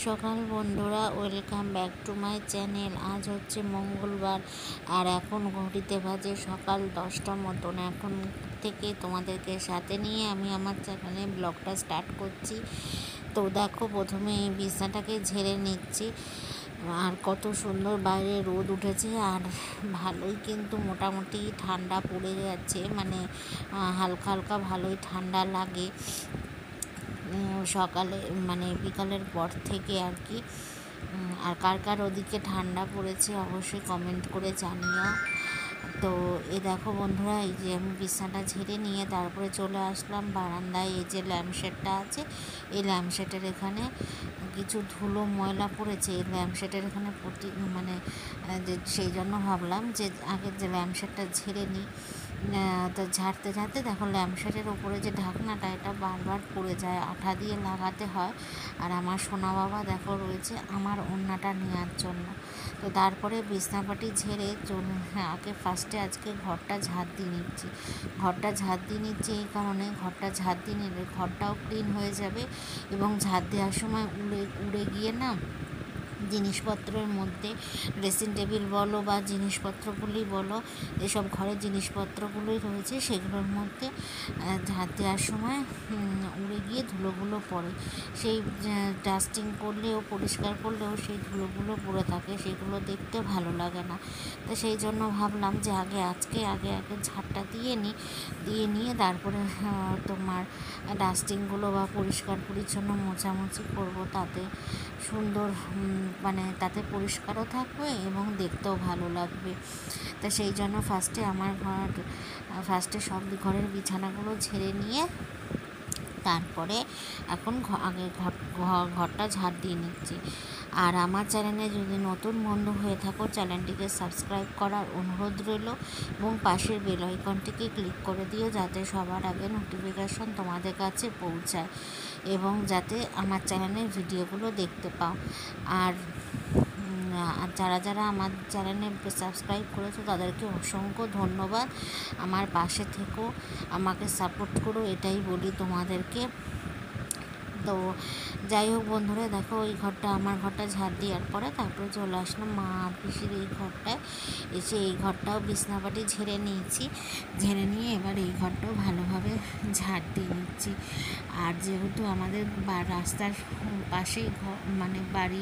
সকাল বন্ধুরা, welcome back to my channel. আজ হচ্ছে মঙ্গলবার আর এখন ঘড়িতে বাজে সকাল 10টা মতন। এখন থেকে তোমাদেরকে সাথে নিয়ে আমি আমার চ্যানেলে ব্লগটা স্টার্ট করছি। তো দেখো, প্রথমে এই বিছনাটাকে ঝেড়ে নিচ্ছি। আর কত সুন্দর বাইরে রোদ উঠেছে আর ভালোই কিন্তু মোটামুটি ঠান্ডা পড়ে যাচ্ছে, মানে হালকা হালকা ভালোই ঠান্ডা লাগে সকালে, মানে বিকালের পর থেকে আর কি। আর কার কার ওদিকে ঠান্ডা পড়েছে অবশ্যই কমেন্ট করে জানিও। তো দেখো বন্ধুরা, এই যে আমি বিছানাটা ঝেড়ে নিয়ে তারপরে চলে আসলাম বারান্দায়। এই যে ল্যাম্পশেডটা আছে, এই ল্যাম্পশেডের এখানে কিছু ধুলো ময়লা পড়েছে। এই ল্যাম্পশেডের এখানে মানে যে সেই জন্য ভাবলাম যে আগে যে ল্যাম্পশেডটা ঝেড়ে নিই। তো ঝাড়তে ঝাড়তে দেখো ল্যাম্পশেডের ওপরে যে ঢাকনাটা, এটা বারবার পড়ে যায়, আঠা দিয়ে লাগাতে হয়। আর আমার সোনা বাবা দেখো রয়েছে আমার ওড়নাটা নেওয়ার জন্য। তো তারপরে বিছনাপাটি ঝেড়ে আগে ফার্স্টে আজকে ঘরটা ঝাড় দিয়ে নিচ্ছি। এই কারণে ঘরটা ঝাড় দিয়ে নিলে ঘরটাও ক্লিন হয়ে যাবে এবং ঝাড় দেওয়ার সময় উড়ে গিয়ে না জিনিসপত্রের মধ্যে, ড্রেসিং টেবিল বলো বা জিনিসপত্রগুলি বলো, এসব ঘরের জিনিসপত্রগুলোই রয়েছে, সেগুলোর মধ্যে ঝাড় দেওয়ার সময় উড়ে গিয়ে ধুলোগুলো পড়ে। সেই ডাস্টিং করলেও, পরিষ্কার করলেও সেই ধুলোগুলো পড়ে থাকে, সেগুলো দেখতে ভালো লাগে না। তো সেই জন্য ভাবলাম যে আগে ঝাড়টা দিয়ে নিয়ে তারপরে তোমার ডাস্টিংগুলো বা পরিষ্কার পরিচ্ছন্ন মোছামুছি করবো। তাতে সুন্দর, মানে তাতে পরিষ্কারও থাকবে এবং দেখতেও ভালো লাগবে। তা সেই জন্য ফার্স্টে সব ঘরের বিছানাগুলো ঝেড়ে নিয়ে তারপরে এখন আগে ঘরটা ঝাড় দিয়ে নিচ্ছি। আর আমার চ্যানেলে যদি নতুন বন্ধু হয়ে থাকো, চ্যানেলটিকে সাবস্ক্রাইব করার অনুরোধ রইল এবং পাশের বেল আইকনটিকে ক্লিক করে দিও, যাতে সবার আগে নোটিফিকেশন তোমাদের কাছে পৌঁছায় এবং যাতে আমার চ্যানেলের ভিডিওগুলো দেখতে পাও। আর যারা আমার চ্যানেলে সাবস্ক্রাইব করেছো তাদেরকে অসংখ্য ধন্যবাদ। আমার পাশে থেকো, আমাকে সাপোর্ট করো, এটাই বলি তোমাদেরকে। তো যাই হোক বন্ধুরা, দেখো আমার ঘরটা ঝাড় দেওয়ার পরে তারপরে চলে আসলাম মা আর পিসির এই ঘরটায়। এসে এই ঘরটাও বিছনাপাটি ঝেড়ে নিয়ে এবার এই ঘরটাও ভালোভাবে ঝাড় দিয়ে নিচ্ছি। আর যেহেতু আমাদের রাস্তার পাশেই মানে বাড়ি,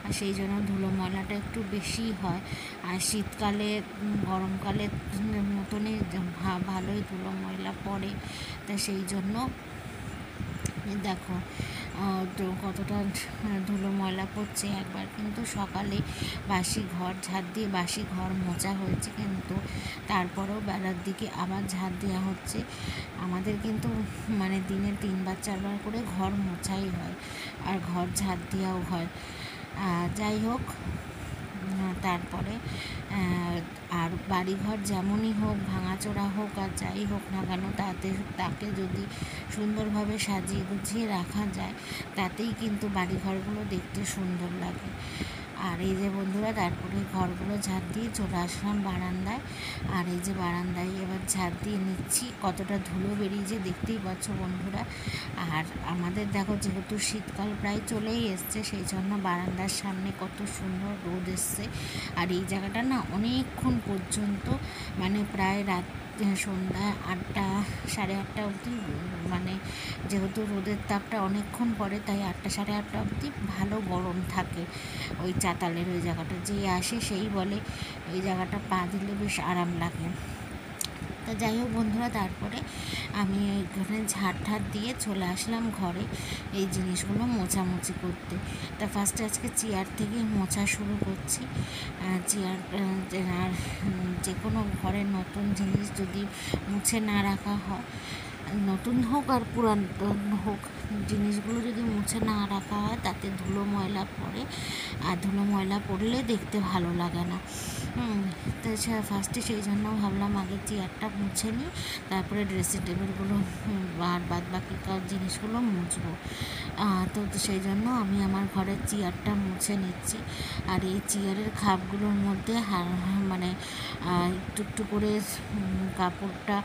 আর সেই জন্য ধুলো ময়লাটা একটু বেশিই হয়। আর শীতকালে গরমকালে মতনই ভালোই ধুলো ময়লা পড়ে। তা সেই জন্য দেখো তো কতটা ধুলো ময়লা পড়ছে। একবার কিন্তু সকালে বাসি ঘর ঝাড় দিয়ে বাসি ঘর মোছা হয়েছে, কিন্তু তারপরেও বেলার দিকে আবার ঝাড় দেওয়া হচ্ছে। আমাদের কিন্তু মানে দিনে 3বার 4বার করে ঘর মোছাই হয় আর ঘর ঝাড় দেওয়াও হয়। যাই হোক, তারপরে আর বাড়িঘর যেমনই হোক, ভাঙাচোরা হোক আর যাই হোক না কেন, তাকে যদি সুন্দরভাবে সাজিয়ে গুছিয়ে রাখা যায়, তাতেই কিন্তু বাড়িঘরগুলো দেখতে সুন্দর লাগে। আর এই যে বন্ধুরা, তারপরে ঘরগুলো ঝাড় দিয়ে চলে আসলাম বারান্দায়। আর এই যে বারান্দায় এবার ঝাড় দিয়ে নিচ্ছি। কতটা ধুলো বেরিয়েছে দেখতেই পাচ্ছ বন্ধুরা। আর আমাদের দেখো, যেহেতু শীতকাল প্রায় চলেই এসছে, সেই জন্য বারান্দার সামনে কত সুন্দর রোদ এসছে। আর এই জায়গাটা না অনেকক্ষণ পর্যন্ত, মানে প্রায় সন্ধ্যা 8টা 8:30 অবধি, মানে যেহেতু রোদের তাপটা অনেকক্ষণ পড়ে, তাই 8টা 8:30 অবধি ভালো গরম থাকে ওই চাতালের ওই জায়গাটা। যে আসে সেই বলে ওই জায়গাটা পা দিলে বেশ আরাম লাগে। তা যাই হোক বন্ধুরা, তারপরে আমি এখানে ঝাড় দিয়ে চলে আসলাম ঘরে এই জিনিসগুলো মোছামুছি করতে। তা ফার্স্টে আজকে চেয়ার থেকে মোছা শুরু করছি। চেয়ার আর যে কোনো ঘরের নতুন জিনিস যদি মুছে না রাখা হয়, নতুন হোক আর পুরাতন হোক, জিনিসগুলো যদি মুছে না রাখা হয় তাতে ধুলো ময়লা পড়ে, আর ধুলো ময়লা পড়লে দেখতে ভালো লাগে না। তাছাড়া ফার্স্টে সেই জন্য ভাবলাম আগে চেয়ারটা মুছে নিই, তারপরে ড্রেসিং টেবিলগুলো আর বাদ বাকি জিনিসগুলো মুছবো। তো সেই জন্য আমি আমার ঘরের চেয়ারটা মুছে নিচ্ছি। আর এই চেয়ারের খাপগুলোর মধ্যে মানে একটু একটু করে কাপড়টা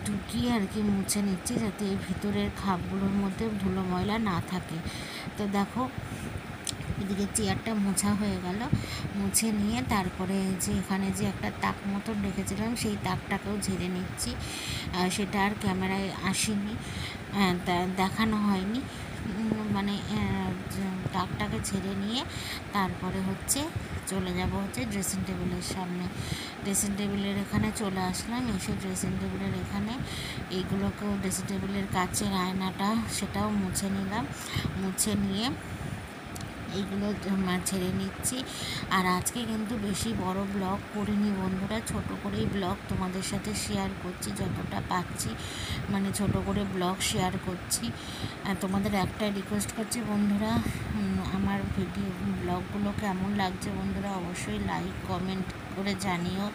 ঢুকিয়ে আর কি মুছে নিচ্ছি, যাতে এই ভিতরের খাপগুলোর মধ্যে ধুলো ময়লা না থাকে। তো দেখো, এদিকে চেয়ারটা মোছা হয়ে গেল, মুছে নিয়ে তারপরে যে এখানে যে একটা তাক মতন রেখেছিলাম সেই তাকটাকেও ঝেড়ে নিচ্ছি। সেটা আর ক্যামেরায় আসেনি, দেখানো হয়নি। মানে তাকটাকে ঝেড়ে নিয়ে তারপরে হচ্ছে চলে যাব হচ্ছে ড্রেসিং টেবিলের সামনে। ড্রেসিং টেবিলের এখানে চলে আসলাম, এসে ড্রেসিং টেবিলের এখানে এইগুলোকেও ড্রেসিং টেবিলের কাচের আয়নাটা সেটাও মুছে নিলাম। মুছে নিয়ে এইগুলো ছেড়ে নিচ্ছি। আর আজকে কিন্তু বেশি বড় ব্লগ করিনি বন্ধুরা, ছোট করেই ব্লগ তোমাদের সাথে শেয়ার করছি, যতটা পাচ্ছি মানে ছোট করে ব্লগ শেয়ার করছি। তোমাদের একটাই রিকোয়েস্ট করছি বন্ধুরা, আমার ভিডিও ব্লগগুলো কেমন লাগছে বন্ধুরা অবশ্যই লাইক কমেন্ট করে জানিও।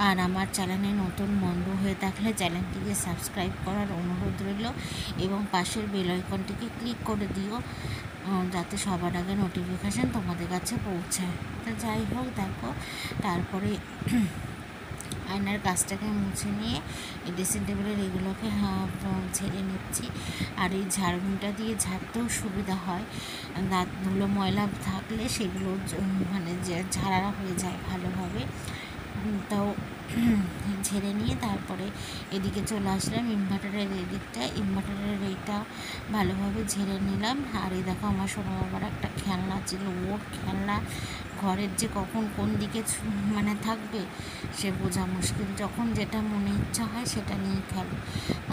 আর আমার চ্যানেলে নতুন বন্ধু হয়ে থাকলে চ্যানেলটিকে সাবস্ক্রাইব করার অনুরোধ রইল এবং পাশের বেল আইকনটিকে ক্লিক করে দিও, যাতে সবার আগে নোটিফিকেশান তোমাদের কাছে পৌঁছায়। তো যাই হোক দেখো, তারপরে আয়নার কাজটাকে মুছে নিয়ে এই ড্রেসিং টেবিলের এগুলোকে ঝেড়ে নিচ্ছি। আর এই ঝাড়ুনিটা দিয়ে ঝাড়তেও সুবিধা হয়, ধুলো ময়লা থাকলে সেগুলো মানে ঝাড়া হয়ে যায় ভালোভাবে। তাও ঝেড়ে নিয়ে তারপরে এদিকে চলে আসলাম ইনভার্টারের এদিকটা, ইনভার্টারের এইটা ভালোভাবে ঝেড়ে নিলাম। আর এই দেখো আমার সোনা বাবার একটা খেলনা ছিল, ওর খেলনা ঘরের যে কখন কোন দিকে মানে থাকবে সে বোঝা মুশকিল, যখন যেটা মনে ইচ্ছা হয় সেটা নিয়ে খেলে।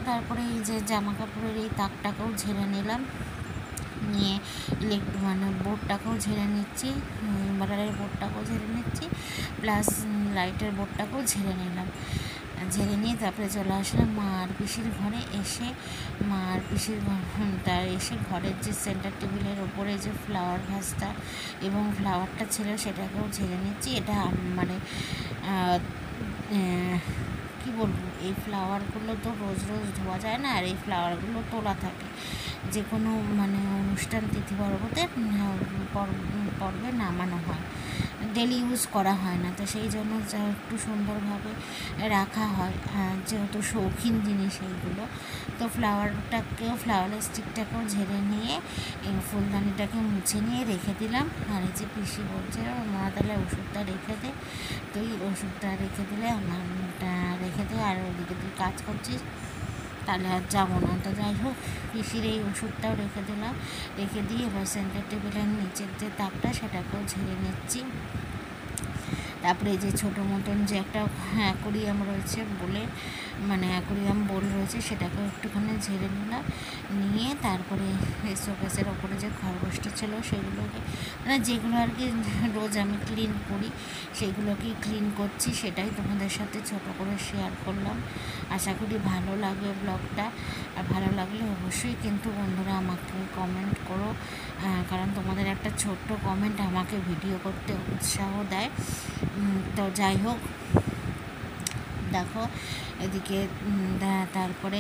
তারপরে এই যে জামা কাপড়ের এই তাকটাকেও ঝেড়ে নিলাম, নিয়ে মানে বোর্ডটাকেও ঝেড়ে নিচ্ছি, ইনভার্টারের বোর্ডটাকেও ঝেড়ে নিচ্ছি, প্লাস লাইটের বোর্ডটাকেও ঝেড়ে নিলাম। ঝেড়ে নিয়ে তারপরে চলে আসলাম মা আর পিসির ঘরে। এসে মা আর পিসির তার এসে ঘরের যে সেন্টার টেবিলের ওপরে যে ফ্লাওয়ার ভাসটা এবং ফ্লাওয়ারটা ছিল সেটাকেও ঝেড়ে নিচ্ছি। এটা মানে কী বলবো, এই ফ্লাওয়ারগুলো তো রোজ রোজ ধোয়া যায় না, আর এই ফ্লাওয়ারগুলো তোলা থাকে যে কোনো মানে অনুষ্ঠান তিথি পর্বে নামানো হয়, ডেলি ইউজ করা হয় না, তো সেই জন্য একটু সুন্দরভাবে রাখা হয়, যেহেতু শৌখিন জিনিস এইগুলো। তো ফ্লাওয়ার স্টিকটাকেও ঝেড়ে নিয়ে এই ফুলদানিটাকে মুছে নিয়ে রেখে দিলাম। আর এই যে পিসি বলছে মা তাহলে ওষুধটা রেখে দে, তুই ওষুধটা রেখে দিলে আমারটা রেখে দে, আর ওদিকে তুই কাজ করছিস তাহলে আর যাবো না। তো যাই হোক পিসির এই ওষুধটাও রেখে দিলাম, রেখে দিয়ে এবার সেন্টার টেবিলের নিচের যে তাকটা সেটাকেও ঝেড়ে নিচ্ছি। তারপরে এই যে ছোটো মতন যে একটা অ্যাকোরিয়াম রয়েছে বলে মানে অ্যাকোরিয়াম বোল রয়েছে সেটাকেও একটুখানি ঝেড়ে নিলাম, নিয়ে তারপরে এই শোকেসের ওপরে যে খরগোশটা ছিল সেগুলোকে মানে যেগুলো আর কি রোজ আমি ক্লিন করি সেগুলোকেই ক্লিন করছি, সেটাই তোমাদের সাথে ছোটো করে শেয়ার করলাম। আশা করি ভালো লাগবে ব্লগটা, আর ভালো লাগলে অবশ্যই কিন্তু বন্ধুরা আমাকে কমেন্ট করো, কারণ তোমাদের একটা ছোট্ট কমেন্ট আমাকে ভিডিও করতে উৎসাহ দেয়। তো যাই হোক দেখো এদিকে তারপরে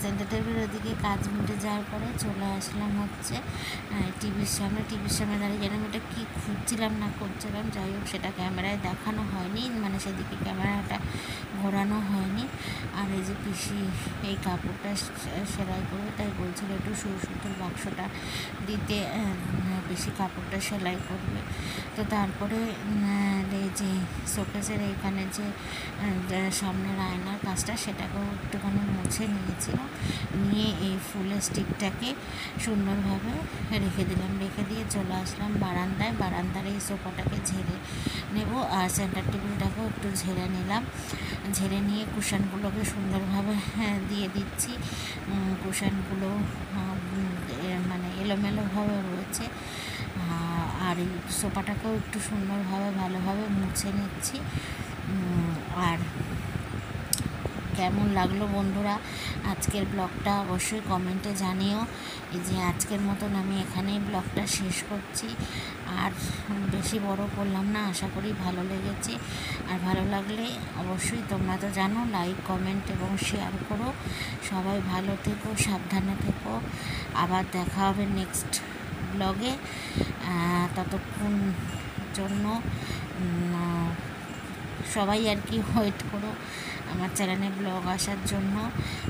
সেন্টার টেবিলের ওদিকে কাজ মিটে যাওয়ার পরে চলে আসলাম হচ্ছে টিভির সামনে দাঁড়িয়ে যেন এটা কী খুঁজছিলাম না করছিলাম, যাই হোক সেটা ক্যামেরায় দেখানো হয়নি, মানে সেদিকে ক্যামেরাটা ঘোরানো হয়নি। আর এই যে পিসি এই কাপড়টা সেলাই করবে, তাই বলছিল একটু সুতোর বাক্সটা দিতে, পিসি কাপড়টা সেলাই করবে। তো তারপরে এই যে শোকেসের এইখানে যে সামনের আয়নার কাজটা সেটাকেও একটুখানি মুছে নিয়েছিলাম, নিয়ে এই ফুলের স্টিকটাকে সুন্দরভাবে রেখে দিলাম, রেখে দিয়ে চলে আসলাম বারান্দার এই সোফাটাকে ঝেড়ে নেব, আর সেন্টার টেবিলটাকেও একটু ঝেড়ে নিলাম। ঝেড়ে নিয়ে কুশানগুলোকে সুন্দরভাবে দিয়ে দিচ্ছি, কুশানগুলো মানে এলোমেলোভাবে রয়েছে। আর এই সোফাটাকেও একটু সুন্দরভাবে ভালোভাবে মুছে নিচ্ছি। আর কেমন লাগলো বন্ধুরা আজকের ব্লগটা অবশ্যই কমেন্টে জানিও। এই যে আজকের মতন আমি এখানেই ব্লগটা শেষ করছি, আর বেশি বড় করলাম না, আশা করি ভালো লেগেছে। আর ভালো লাগলে অবশ্যই তোমরা তো জানো লাইক কমেন্ট এবং শেয়ার করো। সবাই ভালো থেকো, সাবধানে থেকো, আবার দেখা হবে নেক্সট ব্লগে। ততক্ষণ জন্য সবাই আর কি ওয়েট করো, আমার চ্যানেলে ব্লগ আসার জন্য।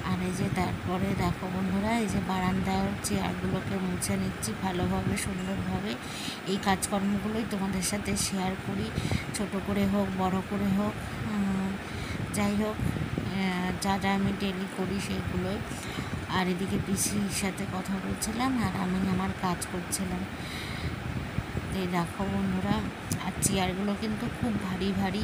আর এই যে তারপরে দেখো বন্ধুরা, এই যে বারান্দার চেয়ারগুলোকে মুছে নিচ্ছি ভালোভাবে সুন্দরভাবে। এই কাজকর্মগুলোই তোমাদের সাথে শেয়ার করি, ছোট করে হোক বড় করে হোক, যাই হোক যা যা আমি ডেলি করি সেইগুলোই। আর এদিকে পিসির সাথে কথা বলছিলাম আর আমি আমার কাজ করছিলাম। এই দেখো বন্ধুরা, আর চেয়ারগুলো কিন্তু খুব ভারী ভারী,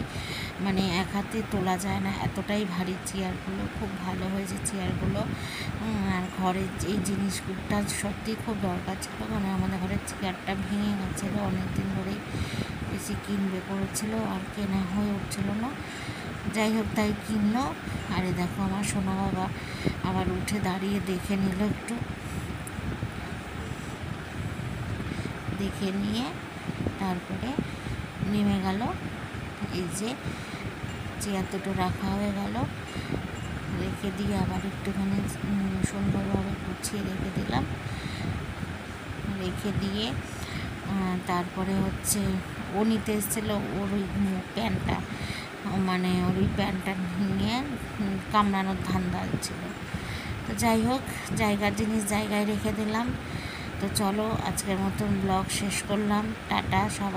মানে এক হাতে তোলা যায় না, এতটাই ভারী চেয়ারগুলো। খুব ভালো হয়েছে চেয়ারগুলো। আর ঘরের এই জিনিসগুলোটা সত্যি খুব দরকার ছিল, মানে আমাদের ঘরের চেয়ারটা ভেঙে গেছিলো অনেক দিন ধরেই। বেশি কিনবে করেছিল আর কেনা হয়ে উঠছিল না, যাই হোক তাই কিনলো। আরে দেখো আমার সোনা বাবা আবার উঠে দাঁড়িয়ে দেখে নিল, একটু দেখে নিয়ে তারপরে নেমে গেল। এই যে চেয়ার দুটো রাখা হয়ে গেল, রেখে দিয়ে আবার একটুখানি সুন্দরভাবে গুছিয়ে রেখে দিলাম। রেখে দিয়ে তারপরে হচ্ছে ও নিতে এসেছিলো ওর ওই প্যান্টটা, মানে ওর ওই প্যান্টটা নিয়ে কামড়ানোর ধান্দা ছিল। তো যাই হোক, জায়গার জিনিস জায়গায় রেখে দিলাম। তো চলো আজকের মতন ব্লগ শেষ করলাম, টাটা সবাই।